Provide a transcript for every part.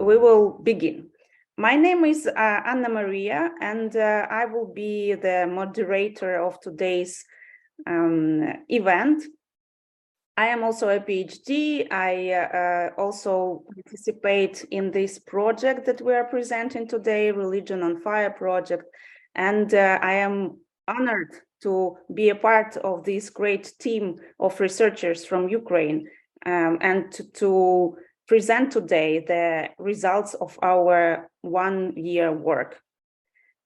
we will begin. My name is Mariya, and I will be the moderator of today's event. I am also a PhD. I also participate in this project that we are presenting today, Religion on Fire project, and I am honored to be a part of this great team of researchers from Ukraine and to present today the results of our one-year work.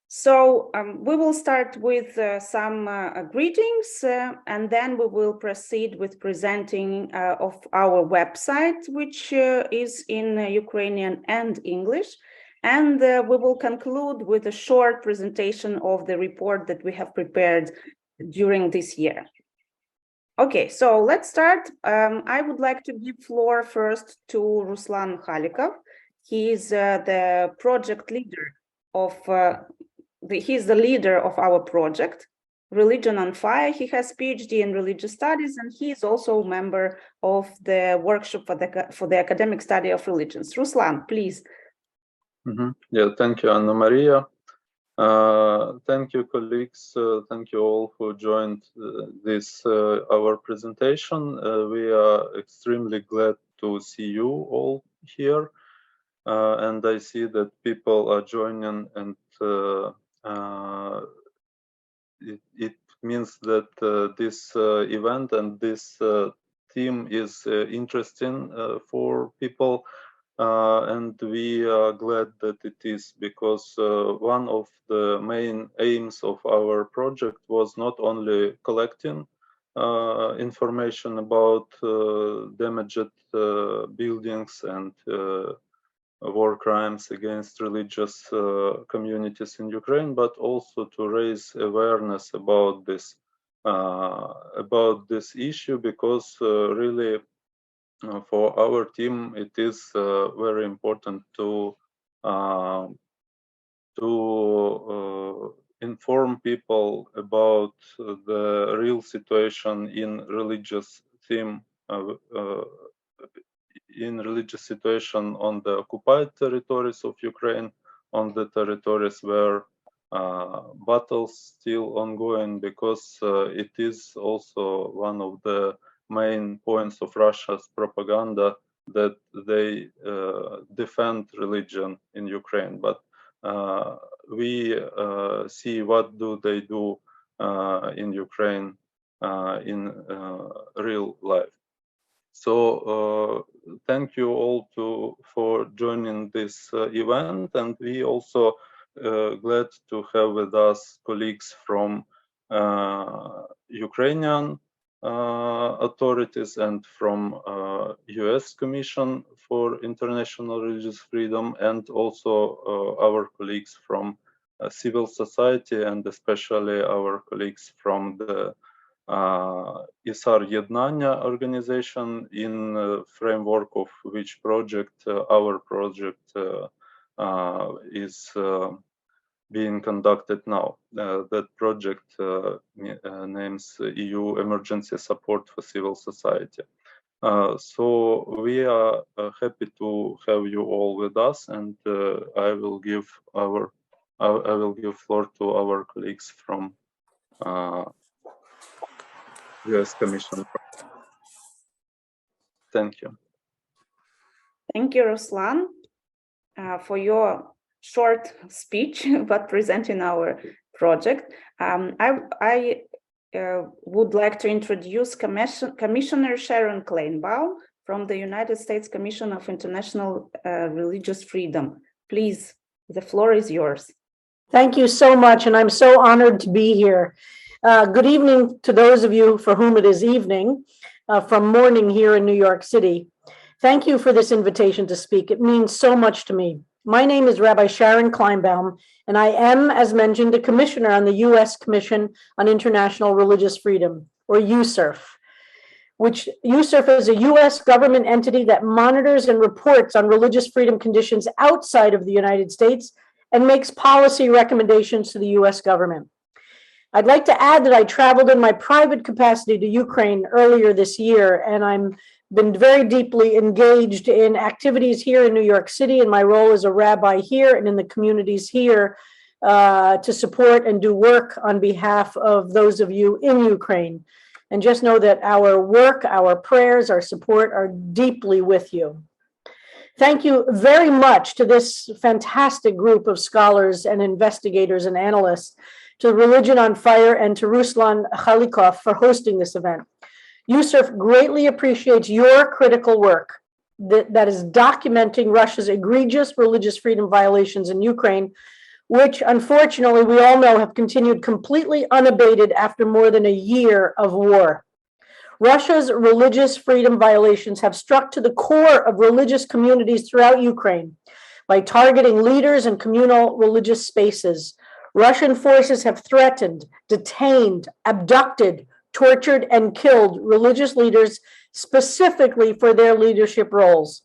So we will start with some greetings, and then we will proceed with presenting of our website, which is in Ukrainian and English. And we will conclude with a short presentation of the report that we have prepared during this year. Okay, so let's start. I would like to give floor first to Ruslan Khalikov. He is the project leader of he's the leader of our project, Religion on Fire. He has PhD in religious studies, and he is also a member of the workshop for the academic study of religions. Ruslan, please. Yeah, thank you, Anna Maria. Thank you, colleagues. Thank you all who joined this our presentation. We are extremely glad to see you all here, and I see that people are joining, and it means that this event and this theme is interesting for people. And we are glad that it is, because one of the main aims of our project was not only collecting information about damaged buildings and war crimes against religious communities in Ukraine, but also to raise awareness about this issue, because really for our team, it is very important to inform people about the real situation in religious situation on the occupied territories of Ukraine, on the territories where battles still ongoing, because it is also one of the main points of Russia's propaganda that they defend religion in Ukraine. But we see what do they do in Ukraine in real life. So thank you all for joining this event, and we also glad to have with us colleagues from Ukrainian authorities and from US Commission for International Religious Freedom, and also our colleagues from civil society, and especially our colleagues from the ISAR Ednannia organization, in framework of which project our project is being conducted now. That project names EU Emergency Support for Civil Society. So we are happy to have you all with us, and I will give floor to our colleagues from US Commission. Thank you. Thank you, Ruslan, for your short speech about presenting our project. I would like to introduce Commissioner Sharon Kleinbaum from the United States Commission of International Religious Freedom. Please, the floor is yours. Thank you so much, and I'm so honored to be here. Good evening to those of you for whom it is evening, from morning here in New York City. Thank you for this invitation to speak. It means so much to me. My name is Rabbi Sharon Kleinbaum, and I am, as mentioned, a commissioner on the U.S. Commission on International Religious Freedom, or USCIRF, which USCIRF is a U.S. government entity that monitors and reports on religious freedom conditions outside of the United States and makes policy recommendations to the U.S. government. I'd like to add that I traveled in my private capacity to Ukraine earlier this year, and I'm been very deeply engaged in activities here in New York City in my role as a rabbi here and in the communities here to support and do work on behalf of those of you in Ukraine. And just know that our work, our prayers, our support are deeply with you. Thank you very much to this fantastic group of scholars and investigators and analysts, to Religion on Fire and to Ruslan Khalikov for hosting this event. USCIRF greatly appreciates your critical work that is documenting Russia's egregious religious freedom violations in Ukraine, which unfortunately we all know have continued completely unabated after more than a year of war. Russia's religious freedom violations have struck to the core of religious communities throughout Ukraine by targeting leaders and communal religious spaces. Russian forces have threatened, detained, abducted, tortured, and killed religious leaders specifically for their leadership roles.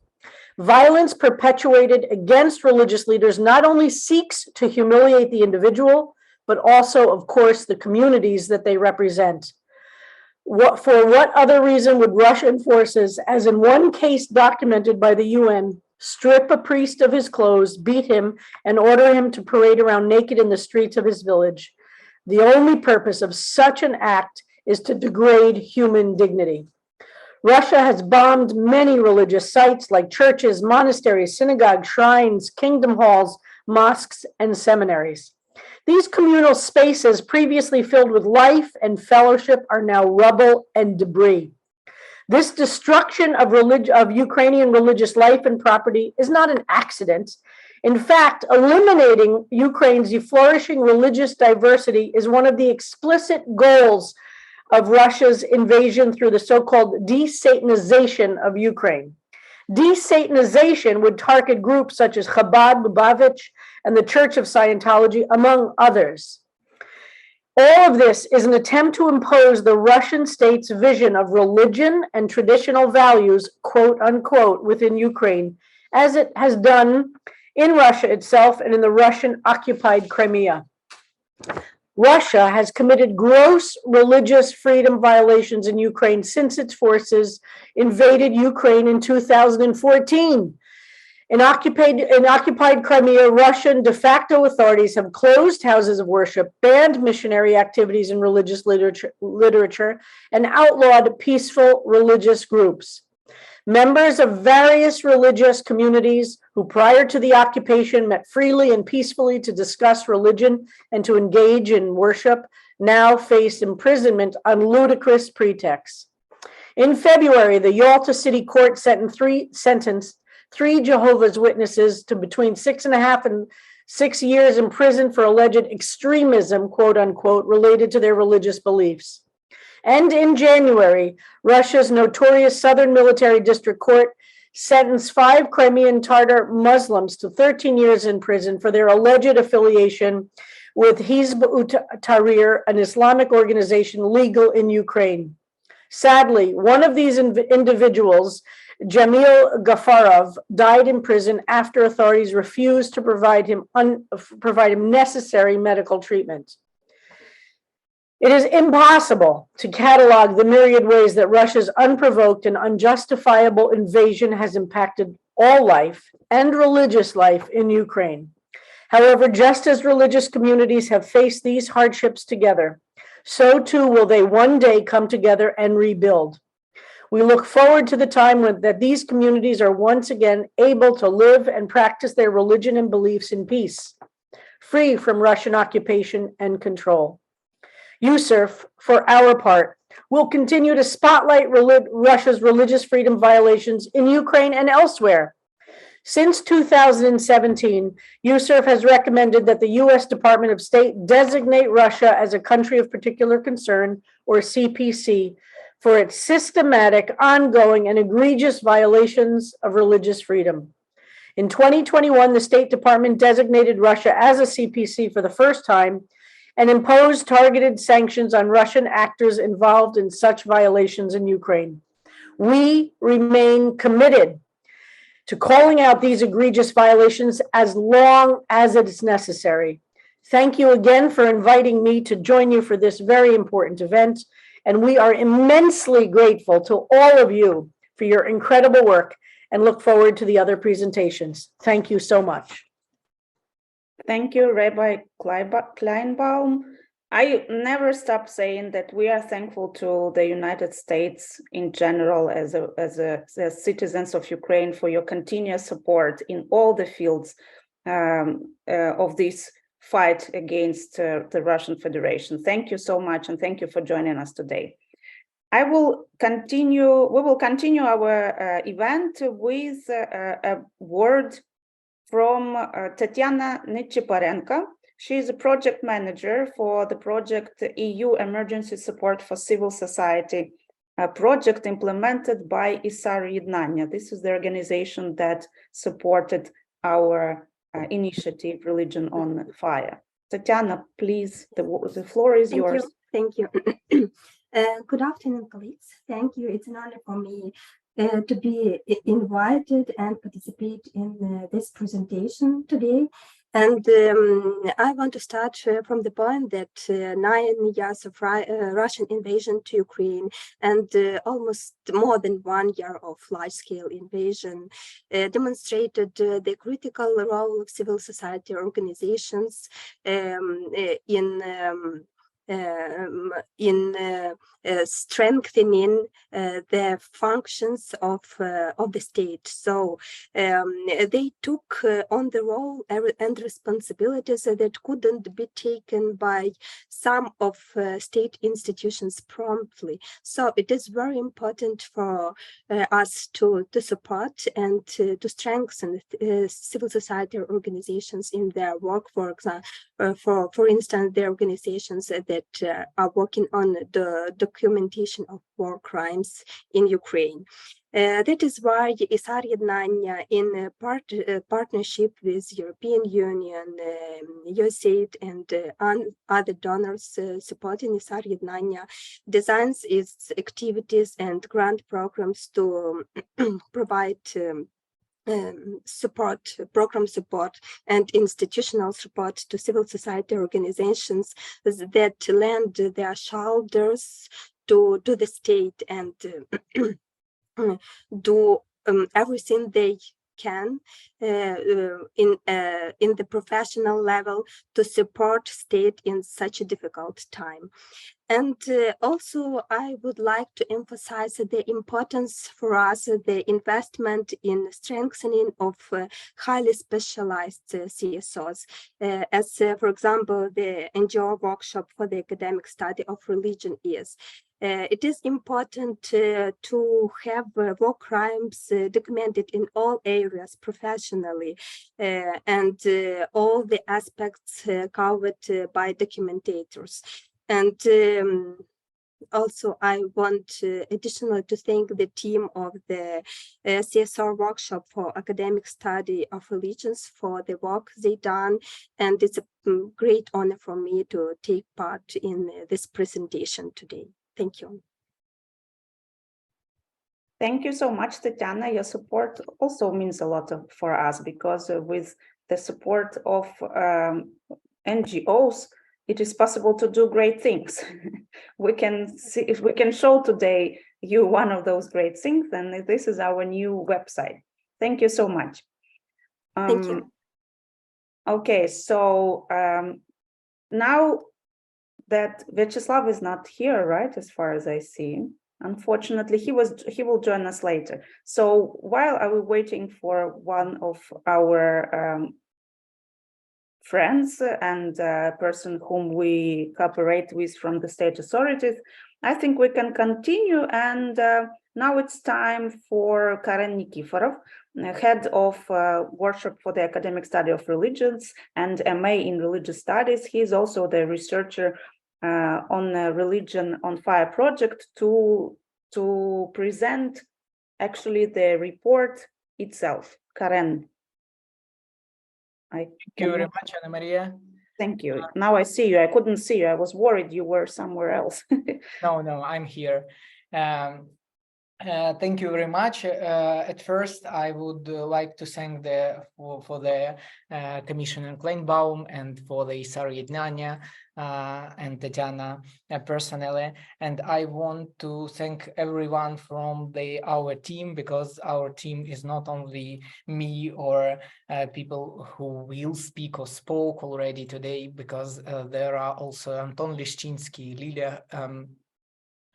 Violence perpetuated against religious leaders not only seeks to humiliate the individual, but also, of course, the communities that they represent. For what other reason would Russian forces, as in one case documented by the UN, strip a priest of his clothes, beat him, and order him to parade around naked in the streets of his village? The only purpose of such an act is to degrade human dignity. Russia has bombed many religious sites like churches, monasteries, synagogues, shrines, kingdom halls, mosques, and seminaries. These communal spaces, previously filled with life and fellowship, are now rubble and debris. This destruction of Ukrainian religious life and property is not an accident. In fact, eliminating Ukraine's flourishing religious diversity is one of the explicit goals of Russia's invasion through the so-called de-Satanization of Ukraine. De-Satanization would target groups such as Chabad, Lubavitch, and the Church of Scientology, among others. All of this is an attempt to impose the Russian state's vision of religion and traditional values, quote unquote, within Ukraine, as it has done in Russia itself and in the Russian-occupied Crimea. Russia has committed gross religious freedom violations in Ukraine since its forces invaded Ukraine in 2014. In occupied Crimea, Russian de facto authorities have closed houses of worship, banned missionary activities and religious literature, and outlawed peaceful religious groups. Members of various religious communities who prior to the occupation met freely and peacefully to discuss religion and to engage in worship now face imprisonment on ludicrous pretexts. In February, the Yalta City Court sentenced three Jehovah's Witnesses to between 6.5 and 6 years in prison for alleged extremism, quote unquote, related to their religious beliefs. And in January, Russia's notorious Southern Military District Court sentenced 5 Crimean Tatar Muslims to 13 years in prison for their alleged affiliation with Hizb ut-Tahrir, an Islamic organization legal in Ukraine. Sadly, one of these individuals, Jamil Gafarov, died in prison after authorities refused to provide him necessary medical treatment. It is impossible to catalog the myriad ways that Russia's unprovoked and unjustifiable invasion has impacted all life and religious life in Ukraine. However, just as religious communities have faced these hardships together, so too will they one day come together and rebuild. We look forward to the time that these communities are once again able to live and practice their religion and beliefs in peace, free from Russian occupation and control. USCIRF, for our part, will continue to spotlight Russia's religious freedom violations in Ukraine and elsewhere. Since 2017, USCIRF has recommended that the U.S. Department of State designate Russia as a country of particular concern, or CPC, for its systematic, ongoing, and egregious violations of religious freedom. In 2021, the State Department designated Russia as a CPC for the first time and imposed targeted sanctions on Russian actors involved in such violations in Ukraine. We remain committed to calling out these egregious violations as long as it is necessary. Thank you again for inviting me to join you for this very important event, and we are immensely grateful to all of you for your incredible work and look forward to the other presentations. Thank you so much. Thank you, Rabbi Kleinbaum. I never stop saying that we are thankful to the United States in general as citizens of Ukraine for your continuous support in all the fields of this fight against the Russian Federation. Thank you so much, and thank you for joining us today. We will continue our event with a word from Tetiana Nychyporenko. She is a project manager for the project EU Emergency Support for Civil Society, a project implemented by ISAR Ednannia. This is the organization that supported our initiative, Religion on Fire. Tetiana, please, the floor is yours. Thank you. Good afternoon, colleagues. Thank you. It's an honor for me to be invited and participate in this presentation today. And I want to start from the point that 9 years of Russian invasion to Ukraine and almost more than 1 year of large-scale invasion demonstrated the critical role of civil society organizations in strengthening the functions of the state. So they took on the role and responsibilities that couldn't be taken by some of state institutions promptly. So it is very important for us to support and to strengthen civil society organizations in their work. For instance, the organizations that are working on the documentation of war crimes in Ukraine. That is why ISAR Ednannia, in partnership with European Union, USAID, and other donors supporting ISAR Ednannia, designs its activities and grant programs to provide program support and institutional support to civil society organizations that lend their shoulders to the state and do everything they can in the professional level to support state in such a difficult time. And also, I would like to emphasize the importance for us, the investment in strengthening of highly specialized CSOs, as, for example, the NGO workshop for the academic study of religion is. It is important to have war crimes documented in all areas professionally and all the aspects covered by documentators. And also, I want additionally to thank the team of the CSR workshop for academic study of religions for the work they done. And it's a great honor for me to take part in this presentation today. Thank you. Thank you so much, Tetiana. Your support also means a lot for us because with the support of NGOs, it is possible to do great things. We can see, if we can show today you one of those great things, then this is our new website. Thank you so much. Thank you. Okay, so now that Vyacheslav is not here, right, as far as I see, unfortunately, he will join us later. So while I was waiting for one of our friends and person whom we cooperate with from the state authorities, I think we can continue. And now it's time for Karen Nikiforov, head of workshop for the academic study of religions and MA in religious studies. He's also the researcher on Religion on Fire project to present actually the report itself. Karen. Thank you very much, Anna Maria. Thank you. Now I see you. I couldn't see you. I was worried you were somewhere else. No, I'm here. Thank you very much. At first, I would like to thank for the Commissioner Kleinbaum and for the ISAR Ednannia and Tetiana personally. And I want to thank everyone from our team, because our team is not only me or people who will speak or spoke already today, because there are also Anton Lishchinsky,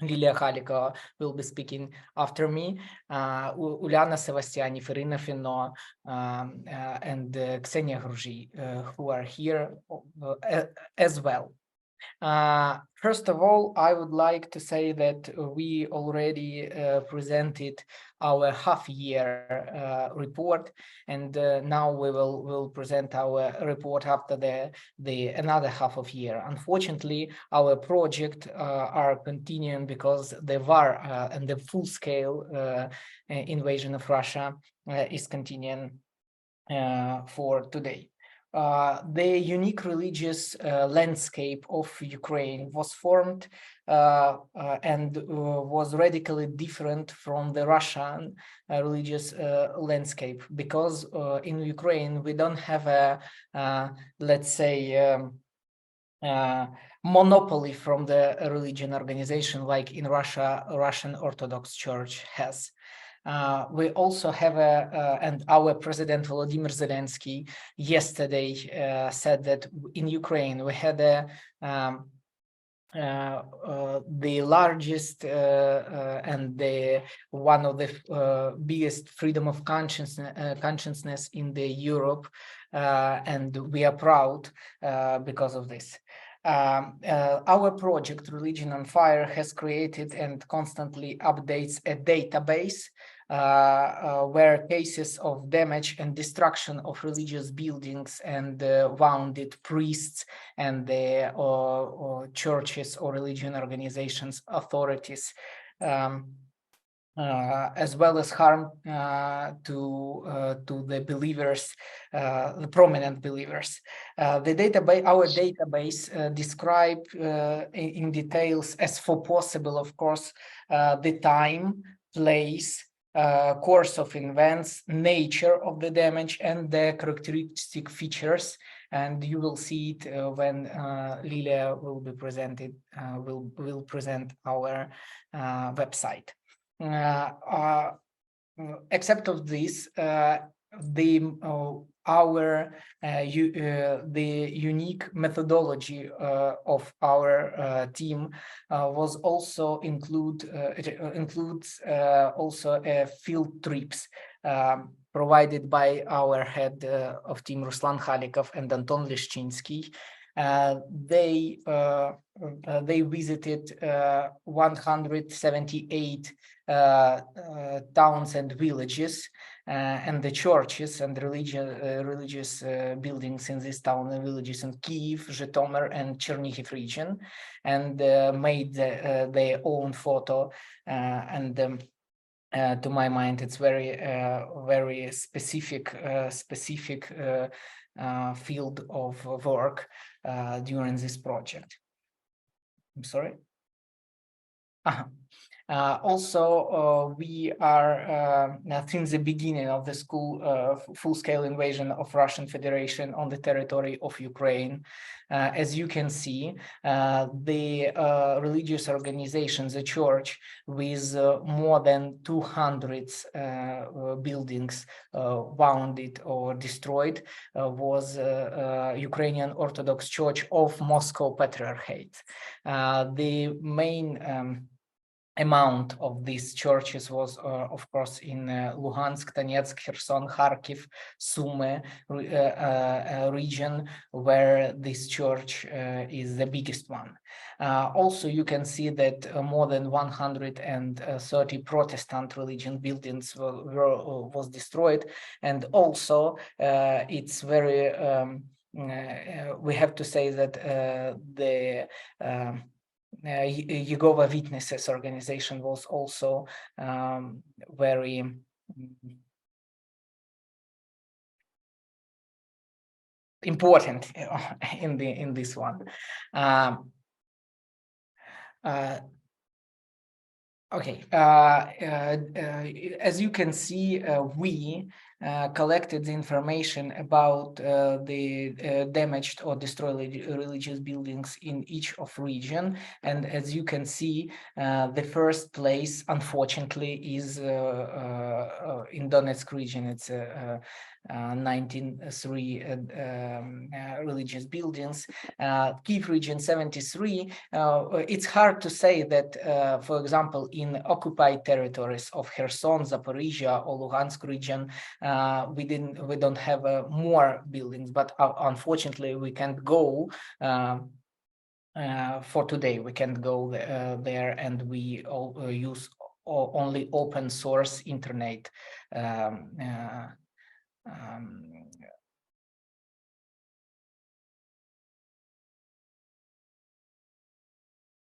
Liliya Khalikov will be speaking after me, Uliana Sebastiani, Irina Fino, and Ksenia Gruzhi, who are here as well. First of all, I would like to say that we already presented our half-year report, and now we will present our report after the another half of year. Unfortunately, our project are continuing because the war and the full-scale invasion of Russia is continuing for today. The unique religious landscape of Ukraine was formed and was radically different from the Russian religious landscape, because in Ukraine we don't have a, let's say, monopoly from the religion organization like in Russia, Russian Orthodox Church has. We also have and our President Volodymyr Zelensky yesterday said that in Ukraine we had the largest and one of the biggest freedom of consciousness in the Europe, and we are proud because of this. Our project Religion on Fire has created and constantly updates a database where cases of damage and destruction of religious buildings and wounded priests and the churches or religion organizations, authorities, as well as harm to the believers, the prominent believers. Our database describe in details, as for possible, of course, the time, place, course of events, nature of the damage, and the characteristic features. And you will see it when Liliya will be presented. Will present our website. Except of this, the unique methodology of our team was also includes also field trips provided by our head of team Ruslan Khalikov and Anton Lishchinsky. They visited 178 towns and villages, and the churches and religious buildings in this town and villages in Kyiv, Zhytomyr, and Chernihiv region, and made their own photo. To my mind, it's very specific field of work during this project. I'm sorry. Also, we are since the beginning of the full-scale invasion of Russian Federation on the territory of Ukraine. As you can see, the religious organizations, the church, with more than 200 buildings wounded or destroyed, was Ukrainian Orthodox Church of Moscow Patriarchate. The main amount of these churches was, of course, in Luhansk, Donetsk, Kherson, Kharkiv, Sumy region, where this church is the biggest one. Also, you can see that more than 130 Protestant religion buildings was destroyed, and also it's very. We have to say that the Jehovah's Witnesses organization was also very important in this one. Okay, as you can see, we collected the information about the damaged or destroyed religious buildings in each of region. And as you can see, the first place, unfortunately, is in Donetsk region. It's 1903 religious buildings. Kiev region 73. It's hard to say that, for example, in occupied territories of Kherson, Zaporizhia, or Luhansk region, we don't have more buildings, but unfortunately we can't go for today. We can't go there, and we all use only open source internet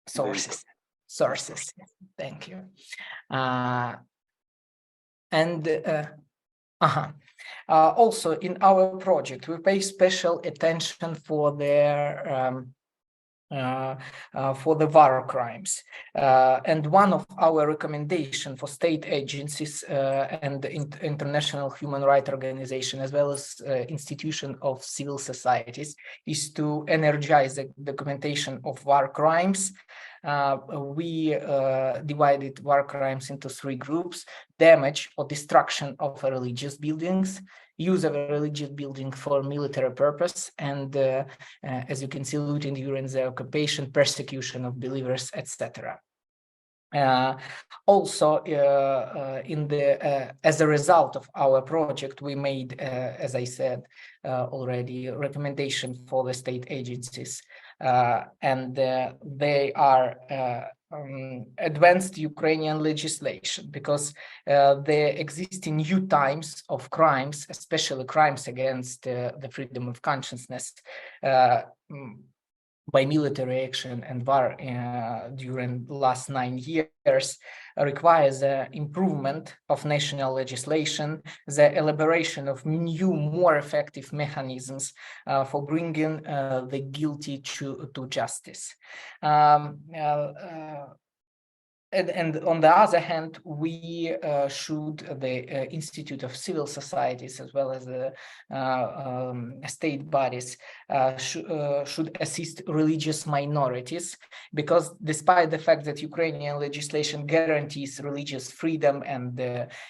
sources. Thank you. Also, in our project, we pay special attention for their for the war crimes. And one of our recommendations for state agencies and international human rights organizations, as well as institutions of civil societies, is to energize the documentation of war crimes. We divided war crimes into 3 groups: damage or destruction of religious buildings, use of a religious building for military purpose, and as you can see, looting during the occupation, persecution of believers, etc. Also, as a result of our project, we made, as I said already, recommendation for the state agencies, and they are advanced Ukrainian legislation, because the existing new types of crimes, especially crimes against the freedom of consciousness, by military action and war during the last 9 years, requires improvement of national legislation, the elaboration of new, more effective mechanisms for bringing the guilty to justice. And on the other hand, we the Institute of Civil Societies, as well as the state bodies, should assist religious minorities, because despite the fact that Ukrainian legislation guarantees religious freedom and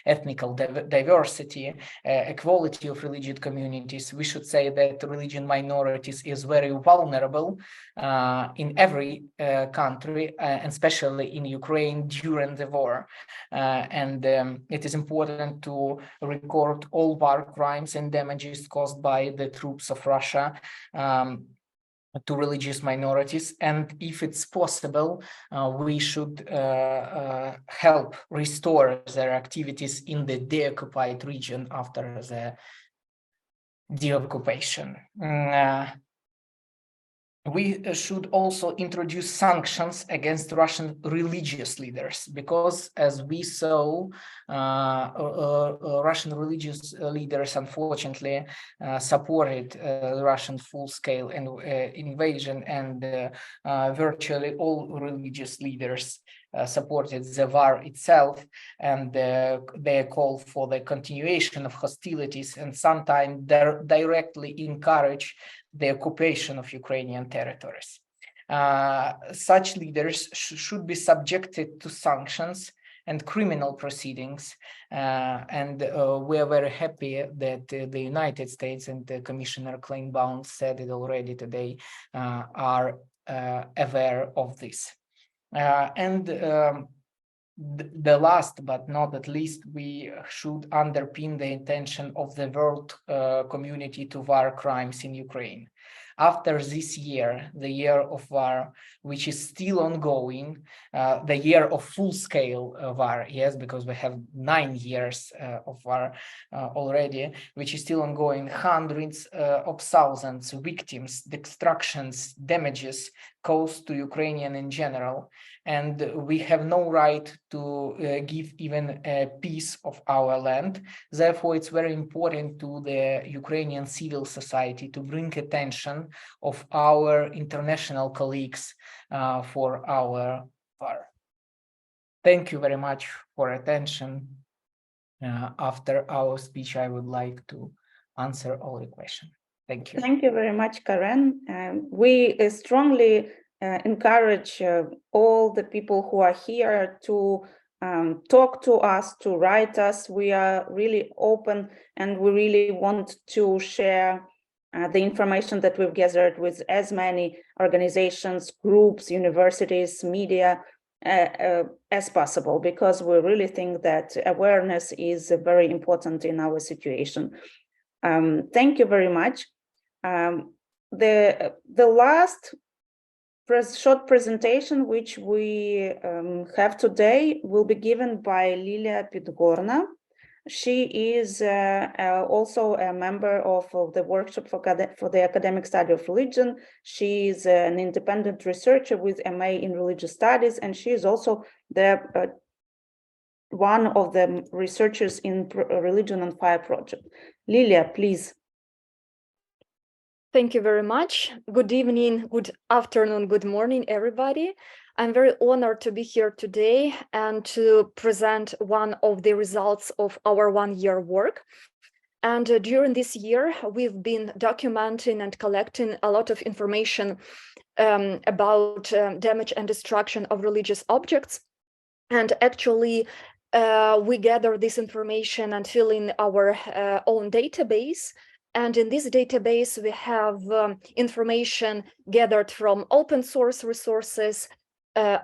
ethnical diversity, equality of religious communities, we should say that religion minorities is very vulnerable in every country, and especially in Ukraine during the war. It is important to record all war crimes and damages caused by the troops of Russia to religious minorities, and if it's possible, we should help restore their activities in the deoccupied region after the deoccupation. We should also introduce sanctions against Russian religious leaders, because as we saw, Russian religious leaders unfortunately supported the Russian full-scale invasion, and virtually all religious leaders supported the war itself, and they call for the continuation of hostilities, and sometimes directly encourage the occupation of Ukrainian territories. Such leaders should be subjected to sanctions and criminal proceedings, and we are very happy that the United States and Commissioner Kleinbaum said it already today, are aware of this. The last but not at least, we should underpin the intention of the world community to war crimes in Ukraine. After this year, the year of war, which is still ongoing, the year of full-scale war, yes, because we have 9 years of war already, which is still ongoing, hundreds of thousands victims, destructions, damages caused to Ukrainian in general, and we have no right to give even a piece of our land. Therefore, it's very important to the Ukrainian civil society to bring attention of our international colleagues for our war. thank you very much for attention. After our speech, I would like to answer all the questions. Thank you. Thank you very much, Karen. We strongly encourage all the people who are here to talk to us, to write us. We are really open and we really want to share the information that we've gathered with as many organizations, groups, universities, media as possible, because we really think that awareness is very important in our situation. Thank you very much. The last short presentation which we have today will be given by Liliya Pidhorna. She is also a member of the workshop for the academic study of religion. She is an independent researcher with MA in religious studies, and she is also the one of the researchers in Religion on Fire project. Liliya, please. Thank you very much. Good evening, good afternoon, good morning, everybody. I'm very honored to be here today and to present one of the results of our one-year work. And during this year, we've been documenting and collecting a lot of information about damage and destruction of religious objects. And actually, we gather this information and fill in our own database. And in this database, we have information gathered from open source resources,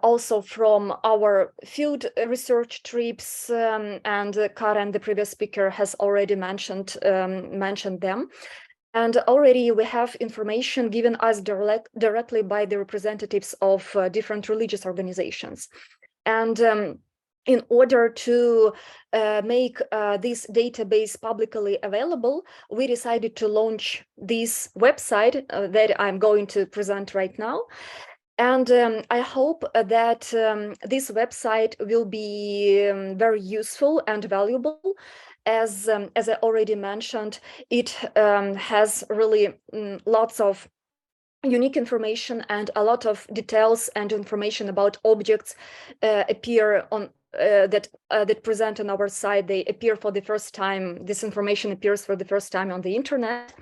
also from our field research trips, and Karen, the previous speaker, has already mentioned them. And already we have information given us directly by the representatives of different religious organizations. And in order to make this database publicly available, we decided to launch this website that I'm going to present right now. And I hope that this website will be very useful and valuable. As I already mentioned, it has really lots of unique information, and a lot of details and information about objects appear on that present on our site. They appear for the first time. This information appears for the first time on the internet.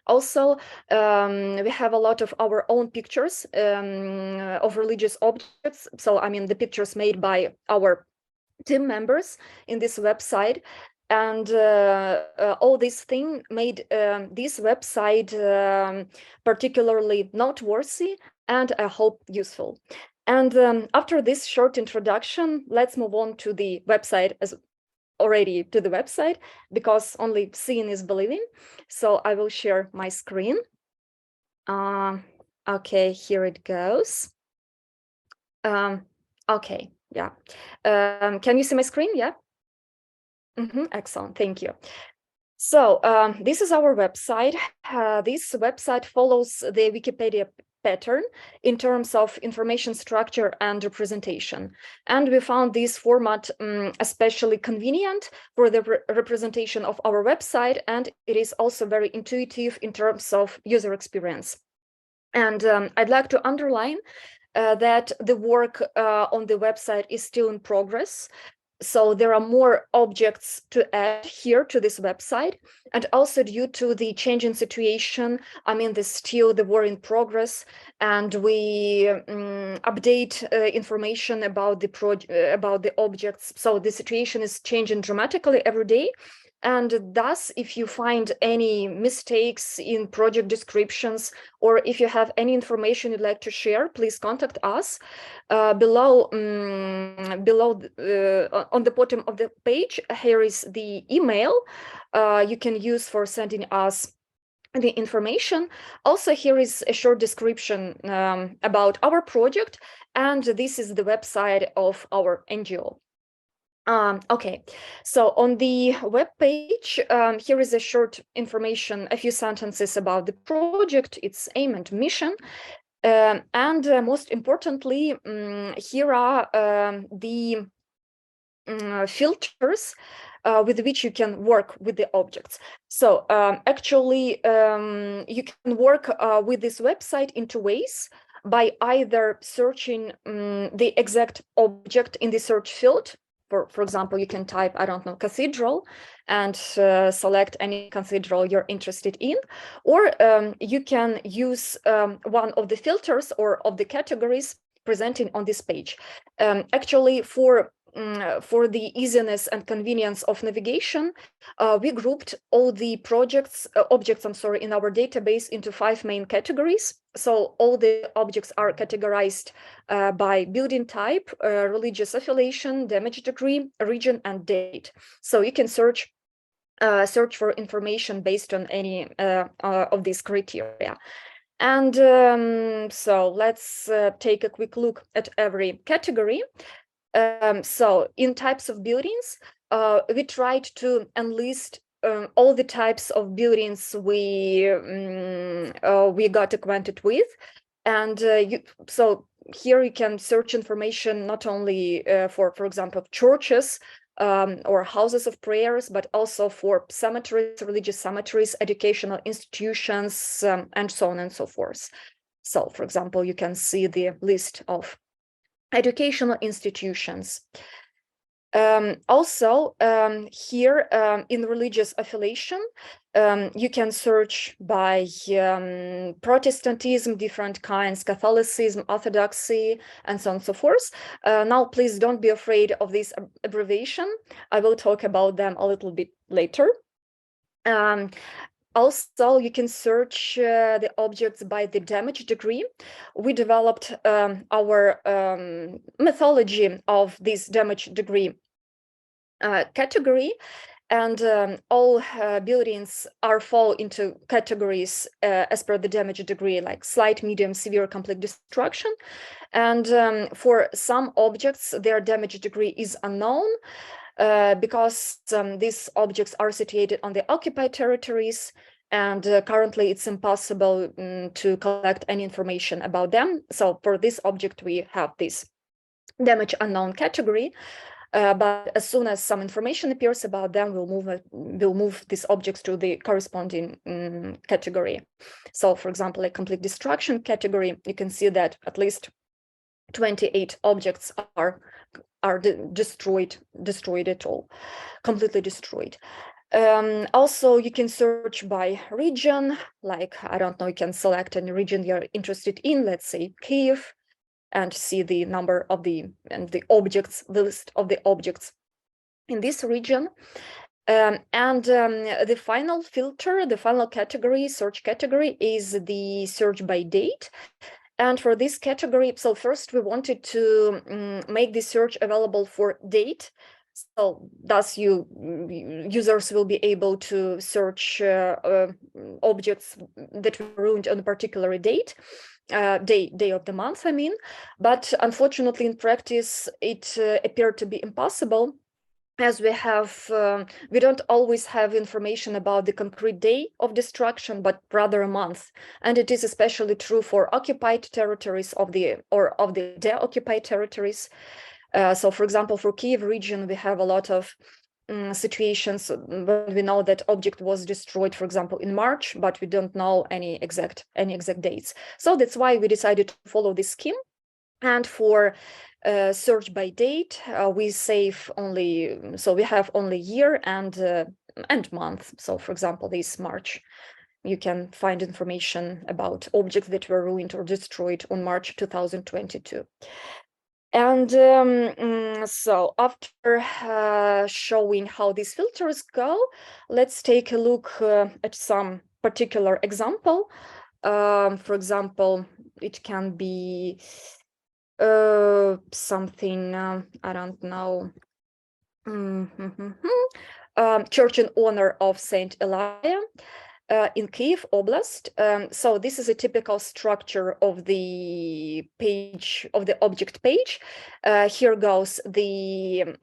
Also, we have a lot of our own pictures of religious objects. So, I mean, the pictures made by our team members in this website. And all these things made this website particularly noteworthy and I hope useful. And after this short introduction, let's move on to the website, because only seeing is believing. So I will share my screen. Okay, here it goes. Okay, yeah. Can you see my screen? Yeah. Excellent, thank you. So this is our website. This website follows the Wikipedia pattern in terms of information structure and representation. And we found this format especially convenient for the representation of our website, and it is also very intuitive in terms of user experience. And I'd like to underline that the work on the website is still in progress. So there are more objects to add here to this website, and also due to the changing situation, I mean, there's still the war in progress, and we update information about the objects. So the situation is changing dramatically every day. And thus, if you find any mistakes in project descriptions, or if you have any information you'd like to share, please contact us. Below on the bottom of the page, here is the email you can use for sending us the information. Also, here is a short description about our project, and this is the website of our NGO. Okay, so on the web page, here is a short information, a few sentences about the project, its aim and mission. And most importantly, here are the filters with which you can work with the objects. So actually, you can work with this website in two ways. by either searching the exact object in the search field. For example, you can type, I don't know, cathedral, and select any cathedral you're interested in, or you can use one of the filters or of the categories presented on this page. Actually, for the easiness and convenience of navigation, we grouped all the objects in our database into 5 main categories. So all the objects are categorized by building type, religious affiliation, damage degree, region, and date. So you can search for information based on any of these criteria. And so let's take a quick look at every category. So in types of buildings, we tried to enlist all the types of buildings we got acquainted with. And so here you can search information not only for example, churches or houses of prayers, but also for cemeteries, religious cemeteries, educational institutions, and so on and so forth. So, for example, you can see the list of educational institutions. Also, here in religious affiliation, you can search by Protestantism, different kinds, Catholicism, Orthodoxy, and so on and so forth. Now, please don't be afraid of this abbreviation. I will talk about them a little bit later. Also, you can search the objects by the damage degree. We developed our methodology of this damage degree category, and all buildings fall into categories as per the damage degree, like slight, medium, severe, complete destruction. And for some objects, their damage degree is unknown because these objects are situated on the occupied territories, and currently it's impossible to collect any information about them. So for this object, we have this damage unknown category. But as soon as some information appears about them, we'll move these objects to the corresponding category. So, for example, a complete destruction category, you can see that at least 28 objects are destroyed at all, completely destroyed. Also, you can search by region, like, I don't know, you can select any region you're interested in, let's say Kyiv, and see the number of the objects, the list of the objects in this region. The final filter, the final category, search category, is the search by date. And for this category, so first we wanted to make the search available for date. So thus users will be able to search objects that were ruined on a particular date. Day of the month, I mean, but unfortunately in practice it appeared to be impossible, as we don't always have information about the concrete day of destruction, but rather a month. And it is especially true for occupied territories of the de-occupied territories. So for example, for Kyiv region, we have a lot of situations when we know that object was destroyed, for example, in March, but we don't know any exact dates. So that's why we decided to follow this scheme. And for search by date, we save only, so we have only year and month. So for example, this March, you can find information about objects that were ruined or destroyed on March 2022. And so after showing how these filters go, let's take a look at some particular example. For example, it can be something, I don't know, church in honor of Saint Liliya in Kyiv Oblast. So this is a typical structure of the page, of the object page. Here goes the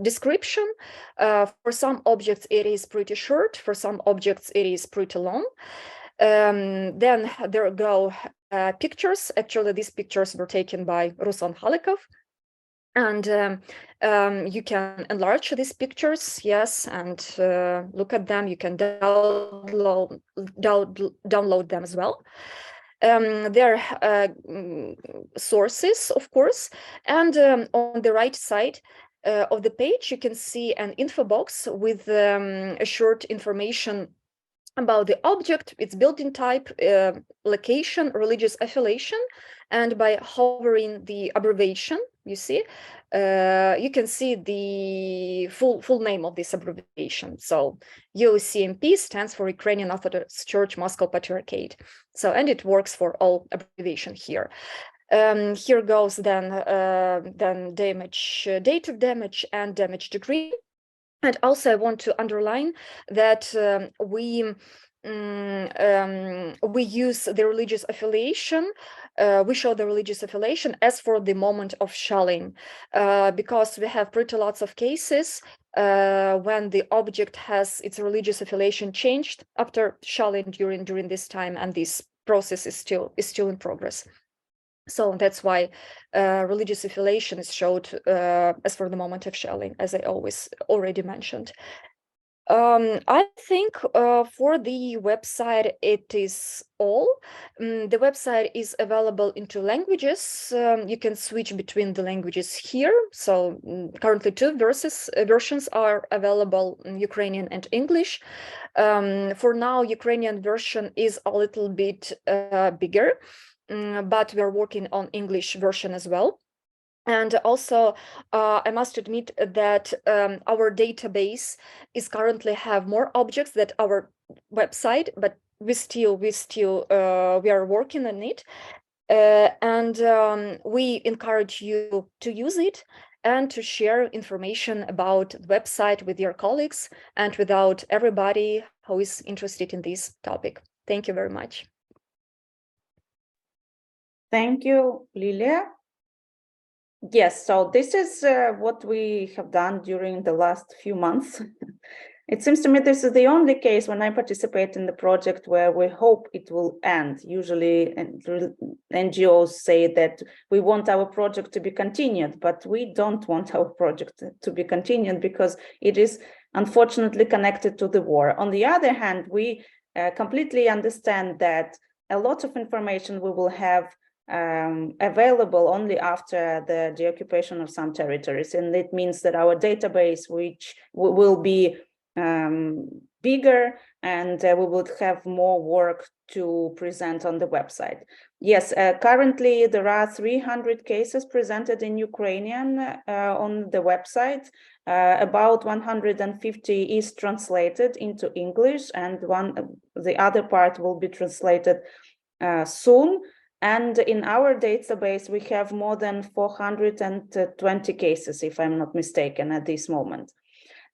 description. For some objects, it is pretty short. For some objects, it is pretty long. Then there go pictures. Actually, these pictures were taken by Ruslan Khalikov. And you can enlarge these pictures, yes, and look at them. You can download them as well. There are sources, of course, and on the right side of the page, you can see an info box with a short information about the object, its building type, location, religious affiliation, and by hovering the abbreviation, you see, you can see the full name of this abbreviation. So UCMP stands for Ukrainian Orthodox Church Moscow Patriarchate. So, and it works for all abbreviation here. Here goes then damage, date of damage, and damage degree. And also, I want to underline that we use the religious affiliation. We show the religious affiliation as for the moment of shelling, because we have pretty lots of cases when the object has its religious affiliation changed after shelling during this time, and this process is still in progress. So that's why religious affiliation is showed as for the moment of shelling, as I already mentioned. I think for the website, it is all. The website is available in 2 languages. You can switch between the languages here. So currently 2 versions are available in Ukrainian and English. For now, Ukrainian version is a little bit bigger. But we are working on English version as well. And also, I must admit that our database is currently have more objects than our website, but we are working on it. And we encourage you to use it and to share information about the website with your colleagues and without everybody who is interested in this topic. Thank you very much. Thank you, Liliya. Yes, so this is what we have done during the last few months. It seems to me this is the only case when I participate in the project where we hope it will end. Usually NGOs say that we want our project to be continued, but we don't want our project to be continued because it is unfortunately connected to the war. On the other hand, we completely understand that a lot of information we will have available only after the deoccupation of some territories, and it means that our database, which will be bigger, and we would have more work to present on the website. Yes, currently there are 300 cases presented in Ukrainian on the website. About 150 is translated into English, and the other part will be translated soon. And in our database, we have more than 420 cases, if I'm not mistaken, at this moment.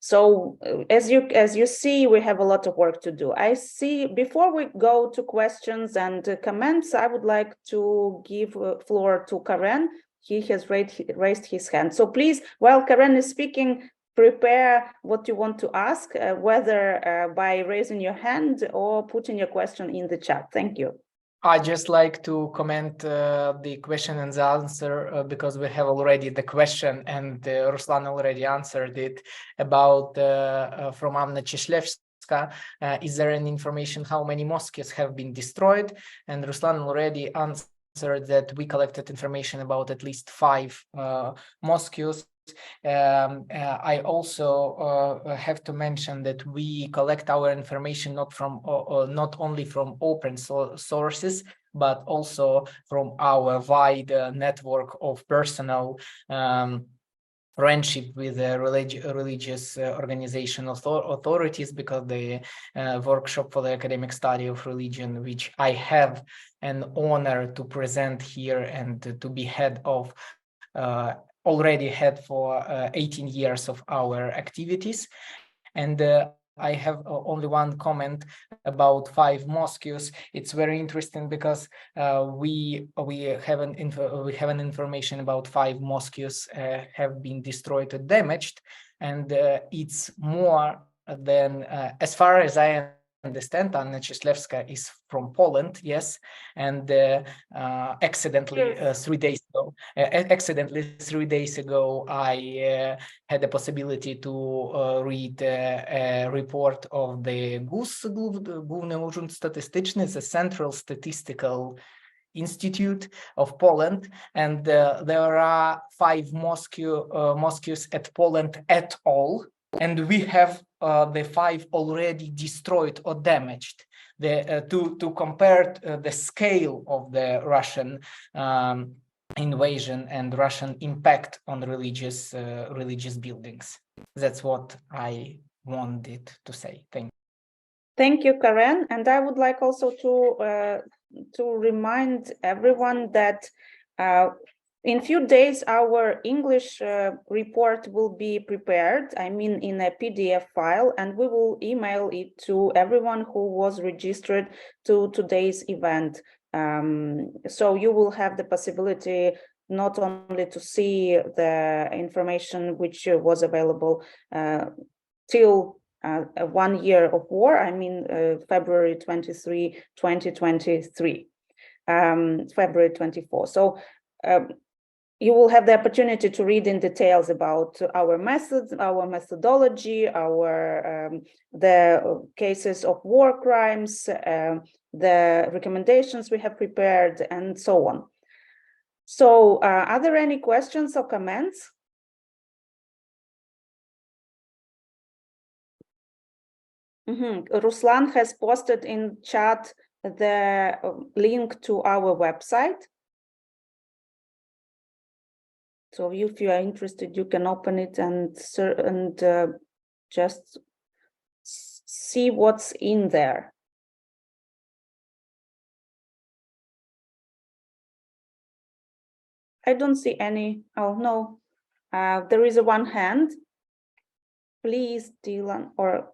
So as you see, we have a lot of work to do. I see, before we go to questions and comments, I would like to give floor to Karen. He has raised his hand. So please, while Karen is speaking, prepare what you want to ask, whether by raising your hand or putting your question in the chat. Thank you. I just like to comment the question and the answer because we have already the question and Ruslan already answered it about from Anna Nychyporenko. Is there any information how many mosques have been destroyed? And Ruslan already answered that we collected information about at least 5 mosques. I also have to mention that we collect our information not only from open sources, but also from our wide network of personal friendship with the religious organization authorities, because the workshop for the academic study of religion, which I have an honor to present here and to be head of, already had for 18 years of our activities. And I have only one comment about 5 mosques. It's very interesting because we have an information about 5 mosques have been destroyed or damaged, and it's more than, as far as I understand, Anna Nychyporenko is from Poland, yes, and accidentally 3 days ago, I had the possibility to read a report of the GUS, Główny Urząd Statystyczny, the Central Statistical Institute of Poland, and there are 5 mosques at Poland at all, and we have the 5 already destroyed or damaged. To compare the scale of the Russian invasion and Russian impact on religious buildings. That's what I wanted to say. Thank you. Thank you, Karen. And I would like also to remind everyone that in few days our English report will be prepared, I mean in a PDF file, and we will email it to everyone who was registered to today's event. So you will have the possibility not only to see the information which was available till 1 year of war, I mean February 23, 2023, February 24. So you will have the opportunity to read in details about our methods, our methodology, the cases of war crimes, the recommendations we have prepared, and so on. So are there any questions or comments? Ruslan has posted in chat the link to our website. So if you are interested, you can open it and just see what's in there. I don't see any. Oh, no. There is one hand. Please, Dylan, or...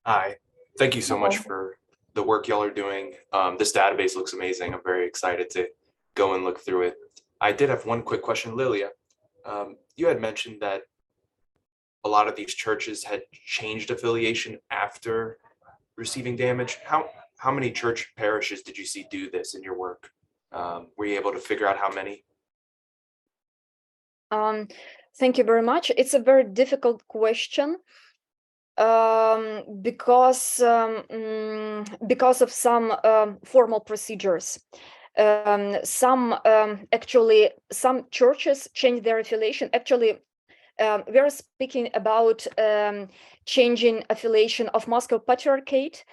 Hi, thank you so much for the work y'all are doing. This database looks amazing. I'm very excited to go and look through it. I did have one quick question, Liliya. You had mentioned that a lot of these churches had changed affiliation after receiving damage. How many church parishes did you see do this in your work? Were you able to figure out how many? Thank you very much. It's a very difficult question. Because of some formal procedures. Some churches change their affiliation. Actually, we are speaking about changing affiliation of Moscow Patriarchate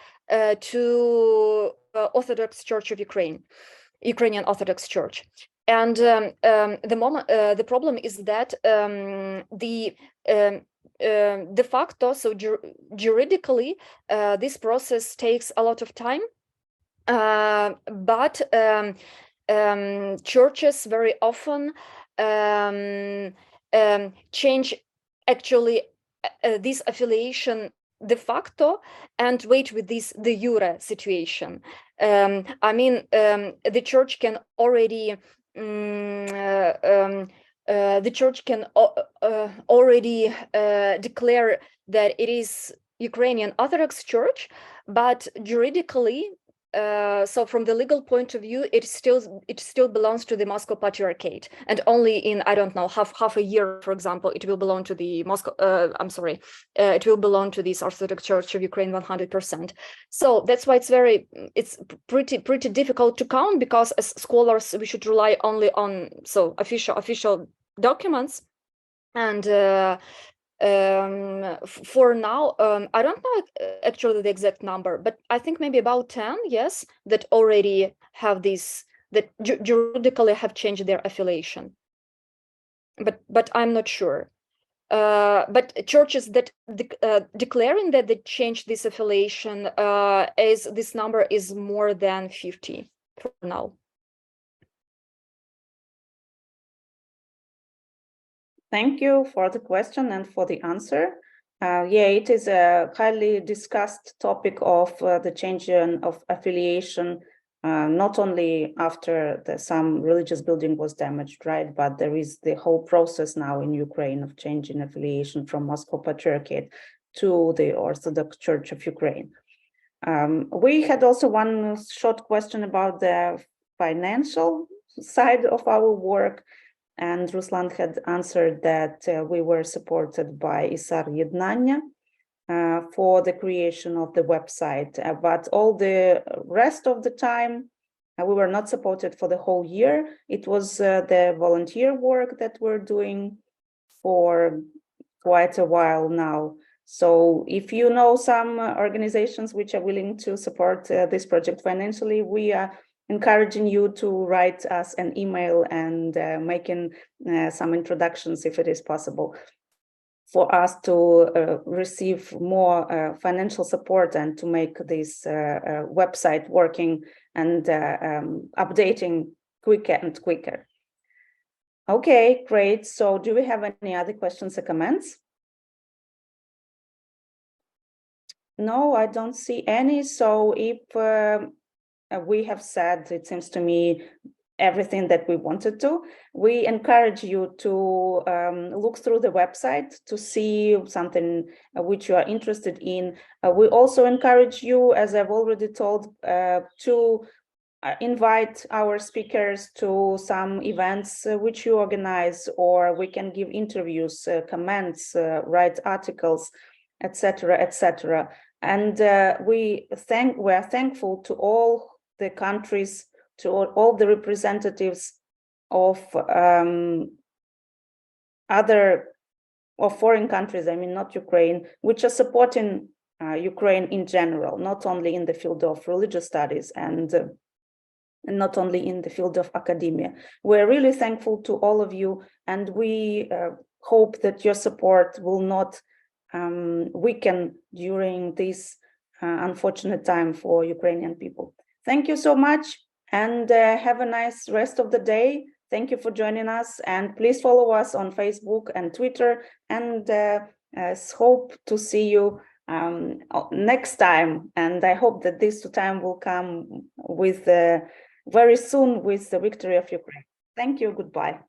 to Orthodox Church of Ukrainian Orthodox Church. And the problem is that de facto, so juridically, this process takes a lot of time, but churches very often change actually this affiliation de facto and wait with this de jure situation. I mean, the church can already declare that it is Ukrainian Orthodox Church, but juridically, so from the legal point of view, it still belongs to the Moscow Patriarchate, and only in, I don't know, half a year, for example, it will belong to the it will belong to this Orthodox Church of Ukraine 100%. So that's why it's pretty difficult to count, because as scholars we should rely only on official documents, and for now, I don't know actually the exact number, but I think maybe about 10, yes, that already have this, that juridically have changed their affiliation. But I'm not sure. But churches that declaring that they changed this affiliation, this number is more than 50 for now. Thank you for the question and for the answer. Yeah, it is a highly discussed topic of the change of affiliation, not only after some religious building was damaged, right? But there is the whole process now in Ukraine of changing affiliation from Moscow Patriarchate to the Orthodox Church of Ukraine. We had also one short question about the financial side of our work. And Ruslan had answered that we were supported by ISAR Ednannia, for the creation of the website, but all the rest of the time we were not supported for the whole year. It was the volunteer work that we're doing for quite a while now. So if you know some organizations which are willing to support this project financially, we are encouraging you to write us an email and making some introductions if it is possible, for us to receive more financial support and to make this website working and updating quicker and quicker. Okay, great. So do we have any other questions or comments? No, I don't see any. So if we have said, it seems to me, everything that we wanted to, we encourage you to look through the website to see something which you are interested in. We also encourage you, as I've already told, to invite our speakers to some events which you organize, or we can give interviews, comments, write articles, etc., etc. And we are thankful to all the countries, to all the representatives of foreign countries, I mean, not Ukraine, which are supporting Ukraine in general, not only in the field of religious studies and not only in the field of academia. We're really thankful to all of you, and we hope that your support will not weaken during this unfortunate time for Ukrainian people. Thank you so much, and have a nice rest of the day. Thank you for joining us, and please follow us on Facebook and Twitter, and hope to see you next time. And I hope that this time will come with very soon with the victory of Ukraine. Thank you. Goodbye.